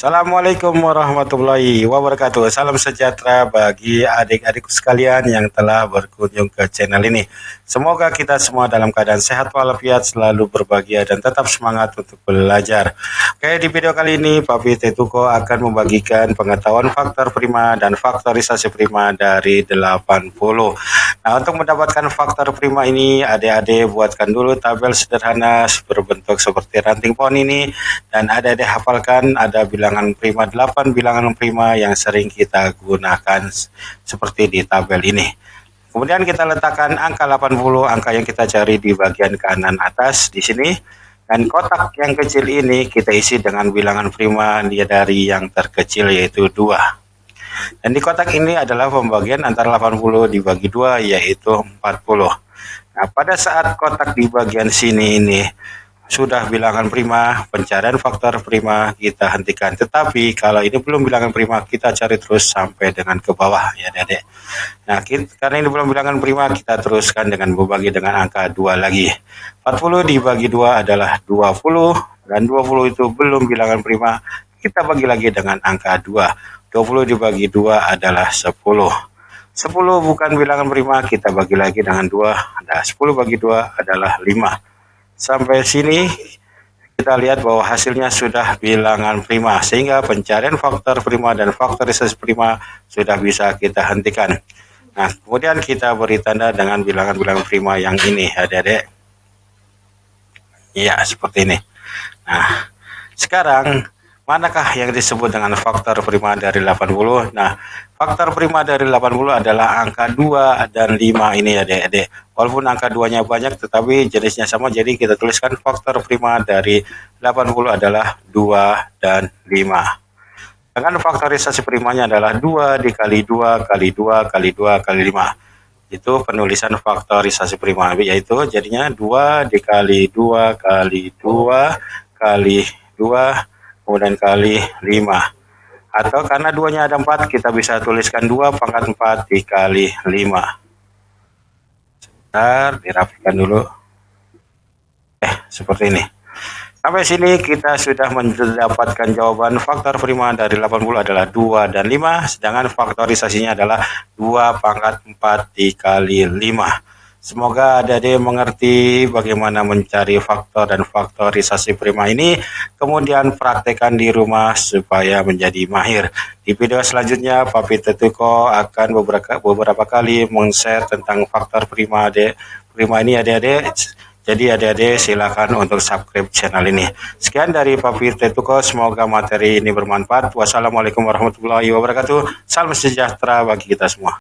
Assalamualaikum warahmatullahi wabarakatuh. Salam sejahtera bagi adik-adikku sekalian yang telah berkunjung ke channel ini. Semoga kita semua dalam keadaan sehat walafiat, selalu berbahagia dan tetap semangat untuk belajar. Oke, di video kali ini Papi Tetuko akan membagikan pengetahuan faktor prima dan faktorisasi prima dari 80. Nah, untuk mendapatkan faktor prima ini, adik-adik buatkan dulu tabel sederhana berbentuk seperti ranting pohon ini, dan adik-adik hafalkan ada bilangan prima 8 bilangan prima yang sering kita gunakan seperti di tabel ini. Kemudian kita letakkan angka 80, angka yang kita cari di bagian kanan atas di sini. Dan kotak yang kecil ini kita isi dengan bilangan prima dia dari yang terkecil yaitu 2. Dan di kotak ini adalah pembagian antara 80 dibagi 2 yaitu 40. Nah, pada saat kotak di bagian sini ini sudah bilangan prima, pencarian faktor prima kita hentikan. Tetapi kalau ini belum bilangan prima, kita cari terus sampai dengan ke bawah ya Dedek. Nah, karena ini belum bilangan prima, kita teruskan dengan membagi dengan angka 2 lagi. 40 dibagi 2 adalah 20, dan 20 itu belum bilangan prima, kita bagi lagi dengan angka 2. 20 dibagi 2 adalah 10. 10 bukan bilangan prima, kita bagi lagi dengan 2. Nah, 10 bagi 2 adalah 5. Sampai sini kita lihat bahwa hasilnya sudah bilangan prima, sehingga pencarian faktor prima dan faktorisasi prima sudah bisa kita hentikan. Nah, kemudian kita beri tanda dengan bilangan-bilangan prima yang ini, adik-adik. Iya, seperti ini. Nah, sekarang manakah yang disebut dengan faktor prima dari 80? Nah, faktor prima dari 80 adalah angka 2 dan 5 ini ya adik-adik. Walaupun angka 2-nya banyak tetapi jenisnya sama, jadi kita tuliskan faktor prima dari 80 adalah 2 dan 5. Dengan faktorisasi primanya adalah 2 dikali 2 kali 2 kali 2 kali 5. Itu penulisan faktorisasi prima, yaitu jadinya 2 dikali 2 kali 2 kali 2 kemudian kali 5. Atau karena 2-nya ada 4, kita bisa tuliskan 2 pangkat 4 dikali 5. Sebentar, dirapikan dulu. Seperti ini. Sampai sini kita sudah mendapatkan jawaban faktor prima dari 80 adalah 2 dan 5, sedangkan faktorisasinya adalah 2 pangkat 4 dikali 5. Semoga adik-adik mengerti bagaimana mencari faktor dan faktorisasi prima ini, kemudian praktekkan di rumah supaya menjadi mahir. Di video selanjutnya, Papi Tetuko akan beberapa kali men-share tentang faktor prima ini adik-adik. Jadi adik-adik silakan untuk subscribe channel ini. Sekian dari Papi Tetuko, semoga materi ini bermanfaat. Wassalamualaikum warahmatullahi wabarakatuh. Salam sejahtera bagi kita semua.